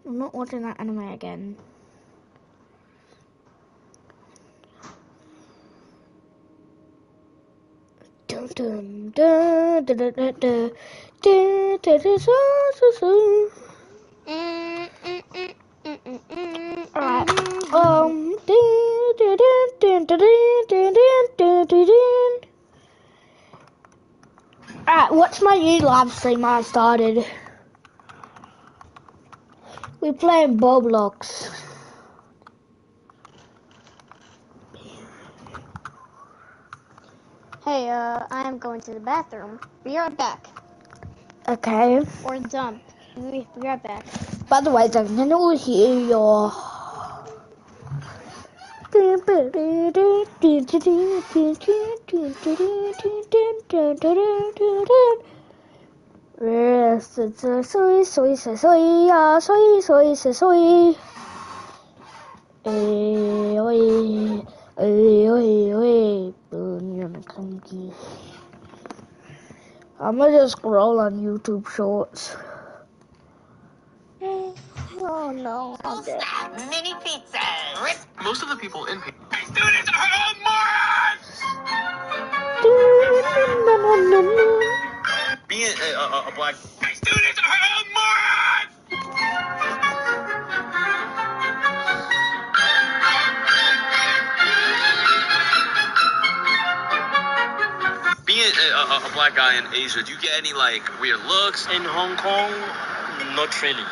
I'm not watching that anime again. Dun dun dun dun dun dun dun dun dun dun Alright. Alright, what's my new live stream I started? We're playing Roblox. Hey, I am going to the bathroom. Be right back. Okay. Or dump. Be right back. By the way, I can all hear your... Soy, soy, soy, soy, ya, soy, soy, soy, soy. Oi, oi, oi, clunky. I'm gonna just scroll on YouTube Shorts. Oh no, I'm dead. Mini pizza. Most of the people in students are all morons. Being a black students are all morons. Being a black guy in Asia, do you get any like weird looks? In Hong Kong, not really.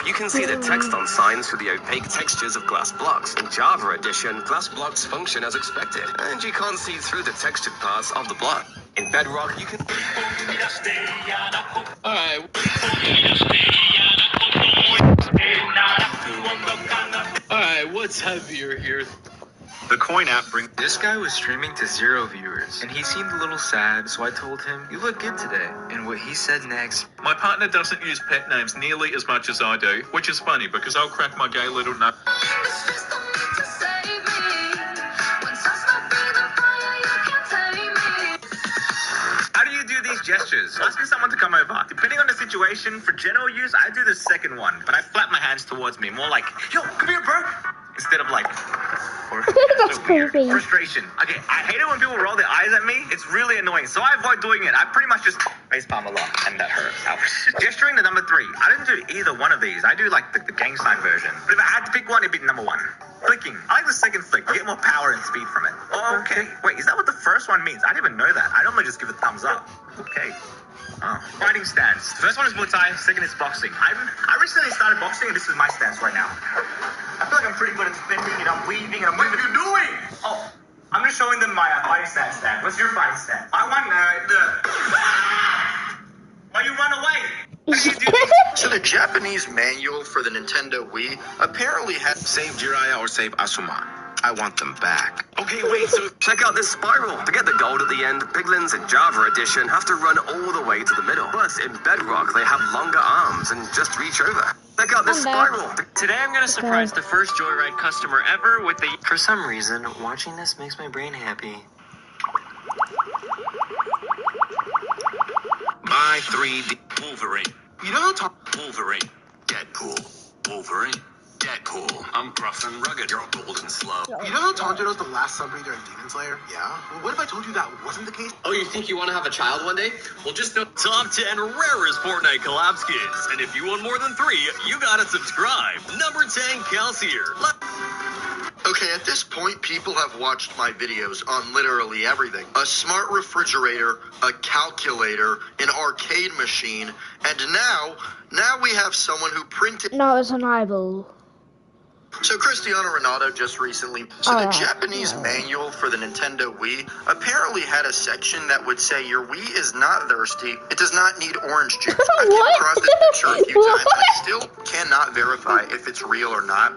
You can see the text on signs through the opaque textures of glass blocks. In Java Edition, glass blocks function as expected, and you can't see through the textured parts of the block. In Bedrock, you can... Alright, what's heavier here? The Coin app brings... This guy was streaming to 0 viewers, and he seemed a little sad, so I told him, "You look good today." And what he said next... My partner doesn't use pet names nearly as much as I do, which is funny because I'll crack my gay little nut. How do you do these gestures? Asking someone to come over. Depending on the situation, for general use, I do the second one, but I flap my hands towards me, more like, "Yo, come here, bro," instead of like... That's creepy. Frustration. Okay, I hate it when people roll their eyes at me. It's really annoying, so I avoid doing it. I pretty much just facepalm a lot, and that hurts. Gesturing the number 3. I didn't do either one of these. I do like the gang sign version. But if I had to pick one, it'd be number 1. Flicking. I like the second flick. You get more power and speed from it. Oh, okay. Wait, is that what the first one means? I didn't even know that. I normally just give a thumbs up. Okay. Oh. Fighting stance. The first one is Muay Thai, second is boxing. I recently started boxing, and this is my stance right now. I feel like I'm pretty good at spinning, and I'm weaving, and I'm moving. What are you doing? Oh, I'm just showing them my fighting stance. What's your fighting stance? I want Why you run away? What do you do? So the Japanese manual for the Nintendo Wii apparently has... Save Jiraiya or save Asuma. I want them back. Okay, wait, so check out this spiral. To get the gold at the end, piglins in Java Edition have to run all the way to the middle. Plus, in Bedrock, they have longer arms and just reach over. Check out this spiral. Today I'm gonna surprise the first Joyride customer ever with the... For some reason, watching this makes my brain happy. My 3D Wolverine. You know how to... Wolverine. Deadpool. Wolverine. Deadpool. I'm gruff and rugged. You're old and slow. You know how Tanjiro's the last sub-leader of Demon Slayer? Yeah? Well, what if I told you that wasn't the case? Oh, you think you want to have a child one day? Well, just know... Top 10 rarest Fortnite collab skins. And if you want more than 3, you gotta subscribe. Number 10, Calcier. Okay, at this point, people have watched my videos on literally everything. A smart refrigerator, a calculator, an arcade machine, and now we have someone who printed... No, it's an eyeball. So Cristiano Ronaldo just recently... the Japanese manual for the Nintendo Wii apparently had a section that would say your Wii is not thirsty. It does not need orange juice. I've come across this picture a few times and I still cannot verify if it's real or not.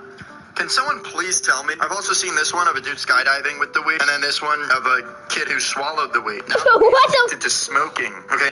Can someone please tell me? I've also seen this one of a dude skydiving with the weed, and then this one of a kid who swallowed the weed. Now, What addicted to smoking. Okay.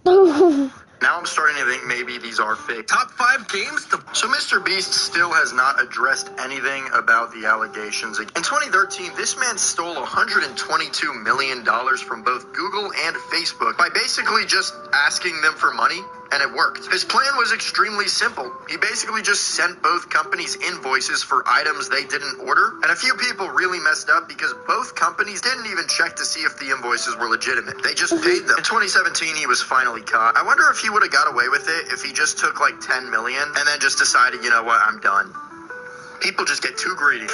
the? Now I'm starting to think maybe these are fake. Top 5 games to... So Mr. Beast still has not addressed anything about the allegations. In 2013, this man stole $122 million from both Google and Facebook by basically just asking them for money, and it worked. His plan was extremely simple. He basically just sent both companies invoices for items they didn't order, and a few people really messed up because both companies didn't even check to see if the invoices were legitimate. They just paid them. In 2017, he was finally caught. I wonder if he would have got away with it if he just took like 10 million and then just decided, you know what, I'm done. People just get too greedy.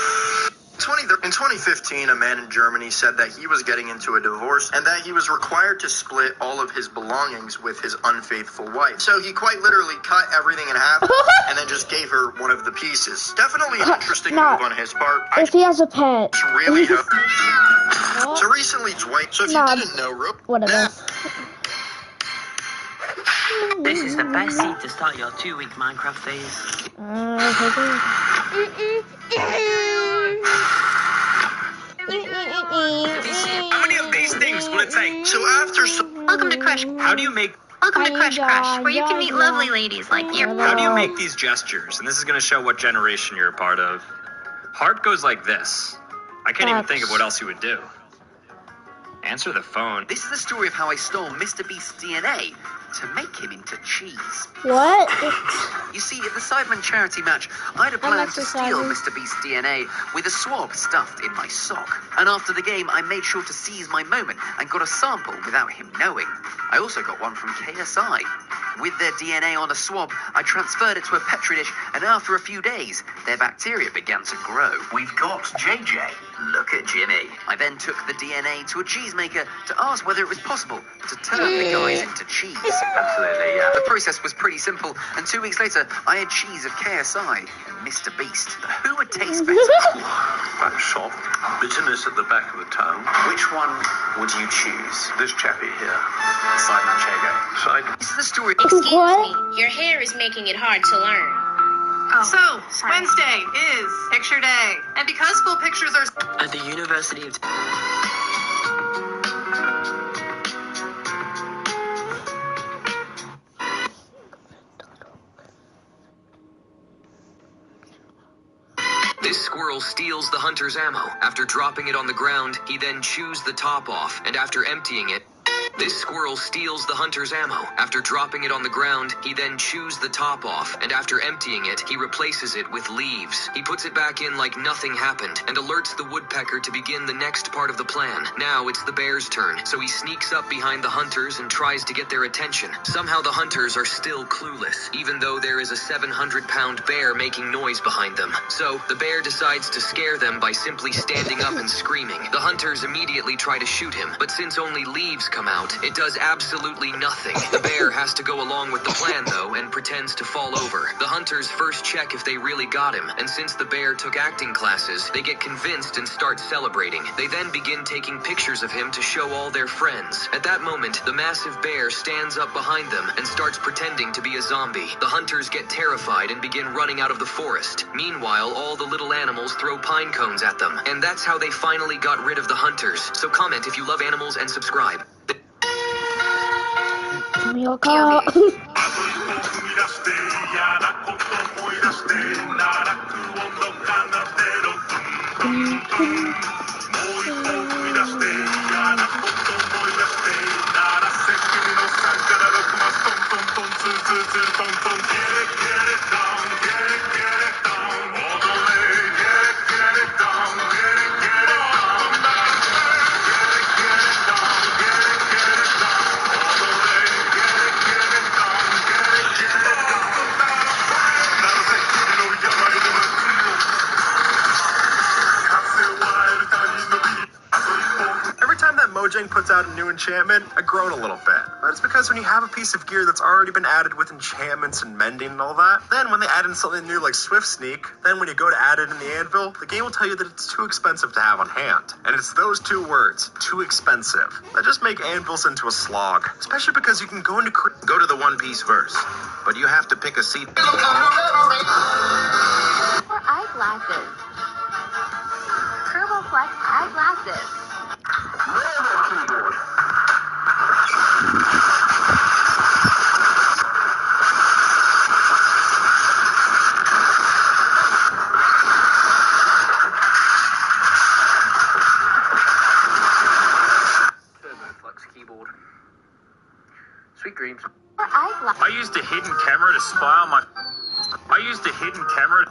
In 2015, a man in Germany said that he was getting into a divorce and that he was required to split all of his belongings with his unfaithful wife. So he quite literally cut everything in half and then just gave her one of the pieces. Definitely an interesting move on his part. I If he has a pet. just really hope. So recently, Dwayne, so if Nah. you didn't know, Whatever. This is the best seed to start your 2-week Minecraft phase. How many of these things will it take? So after Welcome to Crush. How do you make Welcome to Crush Crush, where you can meet lovely ladies like you. How do you make these gestures? And this is going to show what generation you're a part of. Heart goes like this. I can't even think of what else you would do. Answer the phone. This is the story of how I stole Mr. Beast's DNA to make him into cheese. What? You see, at the Sidemen charity match, I had a plan to steal Mr. Beast's DNA with a swab stuffed in my sock. And after the game, I made sure to seize my moment and got a sample without him knowing. I also got one from KSI. With their DNA on a swab, I transferred it to a Petri dish, and after a few days, their bacteria began to grow. We've got JJ. Look at Jimmy. I then took the DNA to a cheesemaker to ask whether it was possible to turn the guys into cheese. Absolutely, yeah. The process was pretty simple, and 2 weeks later, I had cheese of KSI and Mr. Beast. Who would taste better? That's soft. Bitterness at the back of the tongue. Which one would you choose? This chappy here. Side Manchego. Side. This is the story. Excuse What? me, your hair is making it hard to learn. So, Wednesday is picture day. And because school pictures are... At the University of... This squirrel steals the hunter's ammo. After dropping it on the ground, he then chews the top off, and after emptying it... This squirrel steals the hunter's ammo. After dropping it on the ground, he then chews the top off, and after emptying it, he replaces it with leaves. He puts it back in like nothing happened, and alerts the woodpecker to begin the next part of the plan. Now it's the bear's turn, so he sneaks up behind the hunters and tries to get their attention. Somehow the hunters are still clueless, even though there is a 700-pound bear making noise behind them. So the bear decides to scare them by simply standing up and screaming. The hunters immediately try to shoot him, but since only leaves come out, it does absolutely nothing. The bear has to go along with the plan, though, and pretends to fall over. The hunters first check if they really got him, and since the bear took acting classes, they get convinced and start celebrating. They then begin taking pictures of him to show all their friends. At that moment, the massive bear stands up behind them and starts pretending to be a zombie. The hunters get terrified and begin running out of the forest. Meanwhile, all the little animals throw pine cones at them, and that's how they finally got rid of the hunters. So comment if you love animals and subscribe. Mojang puts out a new enchantment, I groan a little bit. But it's because when you have a piece of gear that's already been added with enchantments and mending and all that, then when they add in something new like Swift Sneak, then when you go to add it in the anvil, the game will tell you that it's too expensive to have on hand. And it's those two words, too expensive, that just make anvils into a slog. Especially because you can go into... Go to the One Piece verse, but you have to pick a seat. For eyeglasses. to spy on my... I used a hidden camera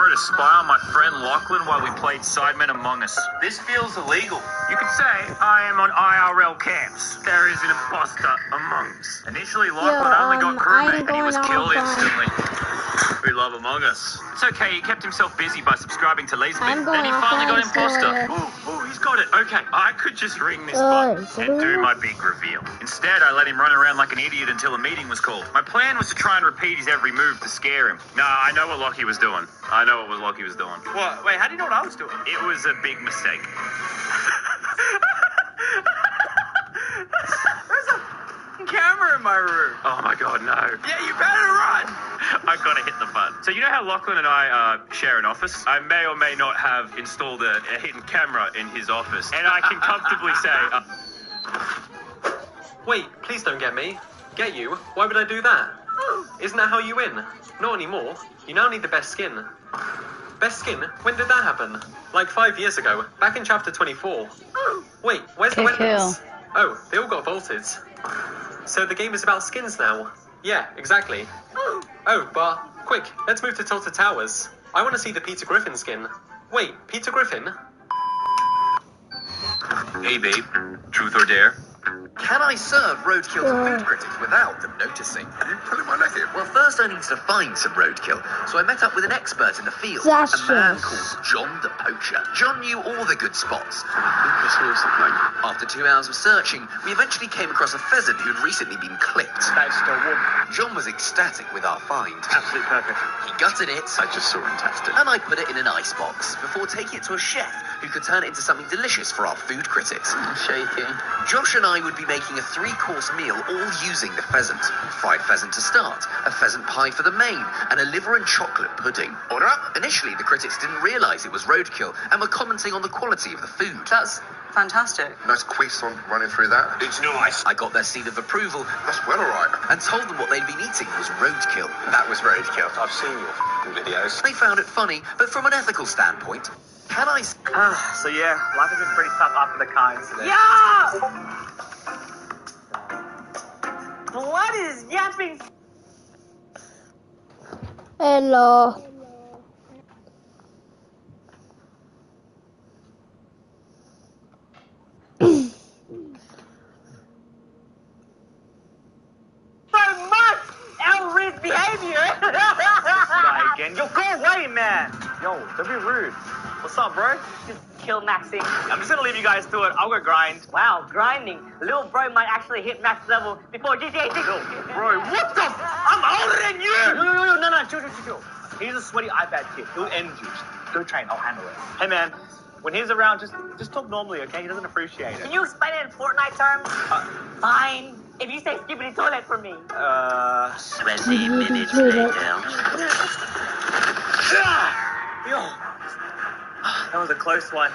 to spy on my friend Lachlan while we played Sidemen Among Us. This feels illegal. You could say I am on IRL camps. There is an imposter among us. Initially, Lachlan only got crewmate and he was killed instantly. We love Among Us. It's okay, he kept himself busy by subscribing to Laserbeak. Then he finally got imposter. Ooh, he's got it. Okay, I could just ring this button and do my big reveal. Instead, I let him run around like an idiot until a meeting was called. My plan was to try and repeat his every move to scare him. Nah, I know what Lockie was doing. What? Wait, how do you know what I was doing? It was a big mistake. There's a camera in my room. Oh my god, no. Yeah, you better run. I gotta hit the button. So you know how Lachlan and I share an office? I may or may not have installed a hidden camera in his office. And I can comfortably say... Wait, please don't get me. Get you? Why would I do that? Isn't that how you win? Not anymore. You now need the best skin. Best skin? When did that happen? Like 5 years ago, back in chapter 24. Wait, where's the weapons? Oh, they all got vaulted. So the game is about skins now. Yeah, exactly. Oh, but quick, let's move to Tilted Towers. I want to see the Peter Griffin skin. Wait, Peter Griffin? Hey, babe. Truth or dare? Can I serve roadkill to food critics without them noticing? Are you pulling my leg here? Well, first I needed to find some roadkill, so I met up with an expert in the field, That's a man called John the Poacher. John knew all the good spots. After 2 hours of searching, we eventually came across a pheasant who'd recently been clipped. That's still warm. John was ecstatic with our find. Absolutely perfect. He gutted it. I just saw him test it. And I put it in an ice box before taking it to a chef who could turn it into something delicious for our food critics. Shaking. Josh and I would be making a 3-course meal all using the pheasant. Fried pheasant to start, a pheasant pie for the main, and a liver and chocolate pudding. Order up! Initially, the critics didn't realise it was roadkill and were commenting on the quality of the food. That's fantastic. Nice quiz on running through that. It's nice. I got their seal of approval That's well alright. and told them what they'd been eating was roadkill. That was roadkill. I've seen your videos. They found it funny, but from an ethical standpoint, can I... So yeah, life has been pretty tough after the car incident. Yeah! What is yapping? Hello. So much outrage behavior. Guy again. Yo, go away, man. Yo, don't be rude. What's up, bro? Just kill Maxing. I'm just gonna leave you guys to it. I'll go grind. Wow, grinding. Little bro might actually hit max level before GTA 6. Bro, what the I'm older than you! No, chill. He's a sweaty iPad kid. He'll end you. Go train, I'll handle it. Hey, man, when he's around, just talk normally, okay? He doesn't appreciate it. Can you explain it in Fortnite terms? Fine. If you say skibbity toilet for me. 20 minutes later. Yo, that was a close one.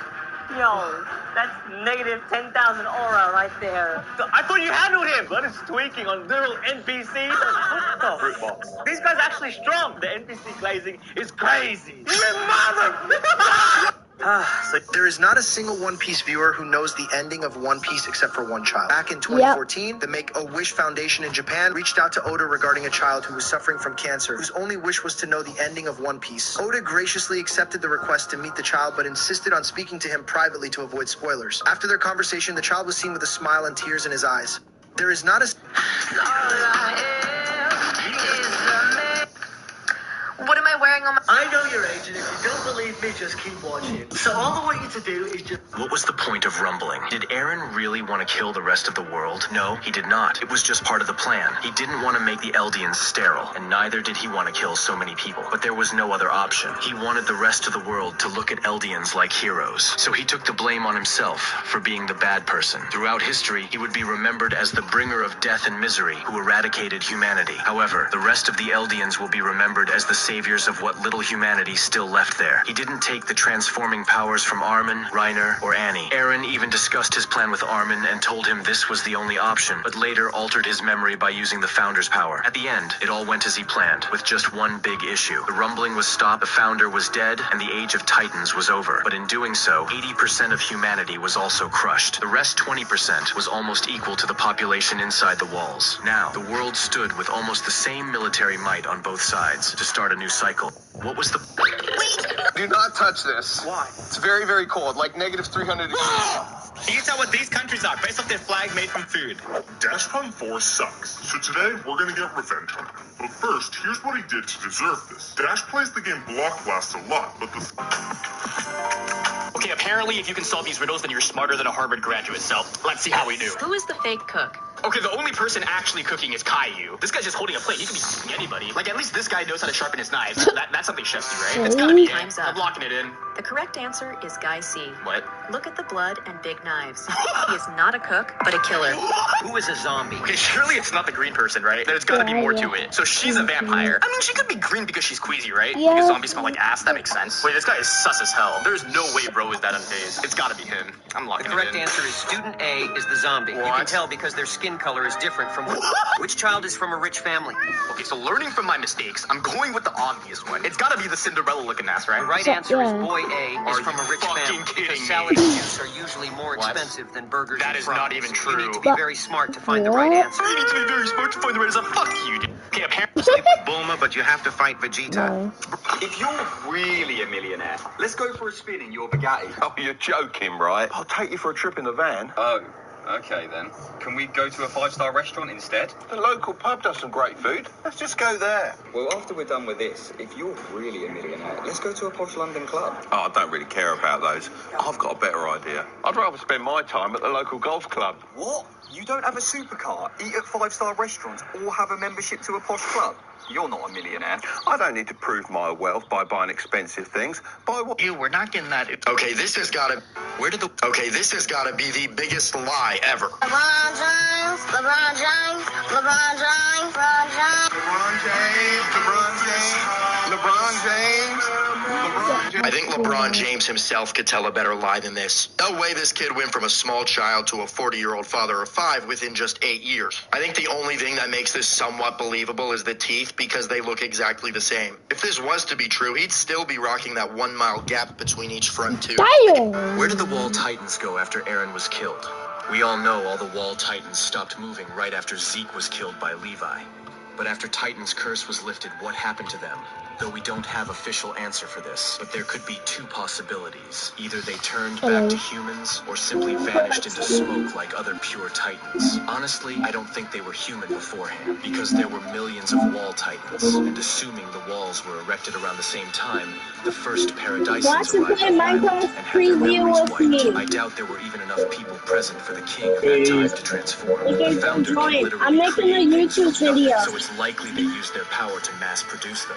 Yo, that's negative 10,000 aura right there. I thought you handled him. But it's tweaking on literal NPCs. Oh, fruit box. These guys are actually strong. The NPC glazing is crazy. You mother! So there is not a single One Piece viewer who knows the ending of One Piece except for one child. Back in 2014, the Make-A-Wish Foundation in Japan reached out to Oda regarding a child who was suffering from cancer, whose only wish was to know the ending of One Piece. Oda graciously accepted the request to meet the child, but insisted on speaking to him privately to avoid spoilers. After their conversation, the child was seen with a smile and tears in his eyes. There is not a... What am I wearing on my... I know your age, and if you don't believe me, just keep watching. So all I want you to do is just... What was the point of rumbling? Did Eren really want to kill the rest of the world? No, he did not. It was just part of the plan. He didn't want to make the Eldians sterile, and neither did he want to kill so many people. But there was no other option. He wanted the rest of the world to look at Eldians like heroes. So he took the blame on himself for being the bad person. Throughout history, he would be remembered as the bringer of death and misery who eradicated humanity. However, the rest of the Eldians will be remembered as the saviors of what what little humanity still left there. He didn't take the transforming powers from Armin, Reiner, or Annie. Eren even discussed his plan with Armin and told him this was the only option, but later altered his memory by using the Founder's power. At the end, it all went as he planned, with just one big issue. The rumbling was stopped, the Founder was dead, and the Age of Titans was over. But in doing so, 80% of humanity was also crushed. The rest 20% was almost equal to the population inside the walls. Now, the world stood with almost the same military might on both sides to start a new cycle. What was the... Do not touch this. Why? It's very, very cold, like negative 300 degrees. Can you tell what these countries are based off their flag made from food? Dashcon 4 sucks, so today we're gonna get revenge on him. But first, here's what he did to deserve this. Dash plays the game Block Blast a lot, but the... Okay, apparently if you can solve these riddles, then you're smarter than a Harvard graduate, so let's see how we do. Who is the fake cook? Okay, the only person actually cooking is Caillou. This guy's just holding a plate. He could be cooking anybody. Like, at least this guy knows how to sharpen his knives. That's something chefs do, right? It's gotta be him. Time's up. I'm locking it in. The correct answer is Guy C. What? Look at the blood and big knives. He is not a cook, but a killer. Who is a zombie? Okay, surely it's not the green person, right? There's gotta be more to it. So she's a vampire. I mean, she could be green because she's queasy, right? Yeah. Because zombies smell like ass. That makes sense. Wait, this guy is sus as hell. There's no way bro is that unfazed. It's gotta be him. I'm locking The correct it in. answer is student A is the zombie. You can tell because their skin color is different from which child is from a rich family. Okay, so learning from my mistakes, I'm going with the obvious one. It's gotta be the Cinderella-looking ass, right? The right answer is boy A is from a rich family. Kidding Because me? salad and juice are usually more expensive than burgers That and is fries. not even true. You need to be very smart to find the right answer. You need to be very smart to find the right answer. Fuck you, dude. Okay, apparently... Bulma, but you have to fight Vegeta. If you're really a millionaire, let's go for a spin in your Bugatti. Oh, you're joking, right? I'll take you for a trip in the van. Oh, okay then. Can we go to a 5-star restaurant instead? The local pub does some great food. Let's just go there. Well, after we're done with this, if you're really a millionaire, let's go to a posh London club. Oh, I don't really care about those. I've got a better idea. I'd rather spend my time at the local golf club. What? You don't have a supercar, eat at 5-star restaurants, or have a membership to a posh club? You're not a millionaire. I don't need to prove my wealth by buying expensive things. Buy what... We're not getting that. Okay, this has gotta be the biggest lie ever. LeBron James, LeBron James, LeBron James, LeBron James. I think LeBron James himself could tell a better lie than this. No way this kid went from a small child to a 40-year-old father of 5 within just 8 years. I think the only thing that makes this somewhat believable is the teeth, because they look exactly the same. If this was to be true, he'd still be rocking that 1 mile gap between each front tooth. Where did the Wall Titans go after Eren was killed? We all know all the Wall Titans stopped moving right after Zeke was killed by Levi. But after Titan's curse was lifted, what happened to them? Though we don't have official answer for this, but there could be 2 possibilities. Either they turned back to humans, or simply vanished into smoke like other pure Titans. Honestly, I don't think they were human beforehand, because there were millions of Wall Titans, and assuming the walls were erected around the same time, the first Paradisans arrived on the island and had their memories wiped. I doubt there were even enough people present for the king of that time to transform. The founder can literally I'm making a YouTube video. so it's likely they used their power to mass produce them.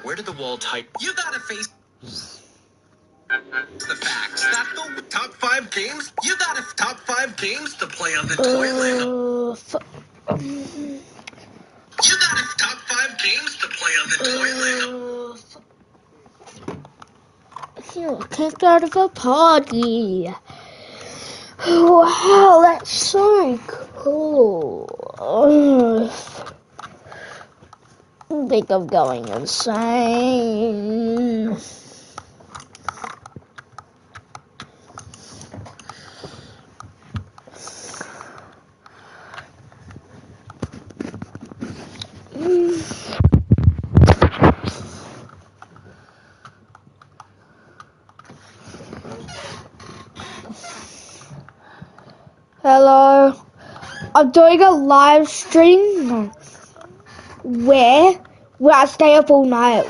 Where did the Wall Titans... You gotta face the facts. That the top 5 games? You gotta top 5 games to play on the toilet. You gotta top 5 games to play on the toilet. You kicked out of a party. Wow, that's so cool. I think I'm going insane. Hello, I'm doing a live stream where I stay up all night.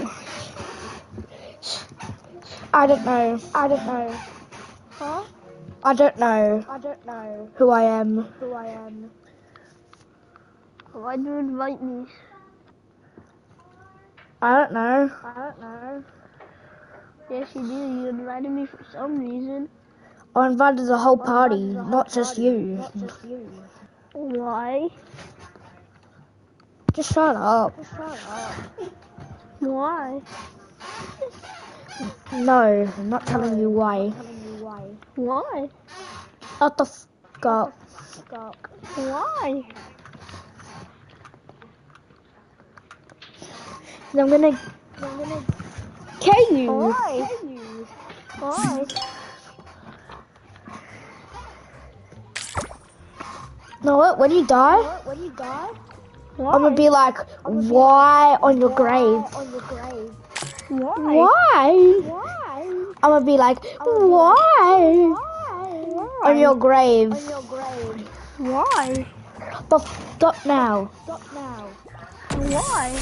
I don't know. Huh? I don't know who I am. Why'd you invite me? I don't know. Yes, you did. You invited me for some reason. I invited the whole party, not just you. Why? Just shut up. Why? No, I'm not telling you why. Why? What the fuck up? Why? I'm gonna kill you. Why? Why? No, what? When you die, Why? I'm gonna be like, why on your grave? Why? Why? I'm gonna be like, why on your grave? Why? But stop now. Why?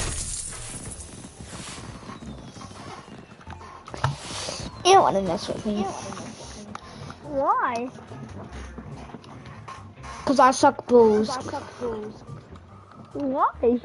You don't wanna mess with me. Why? Cause I suck balls. Why?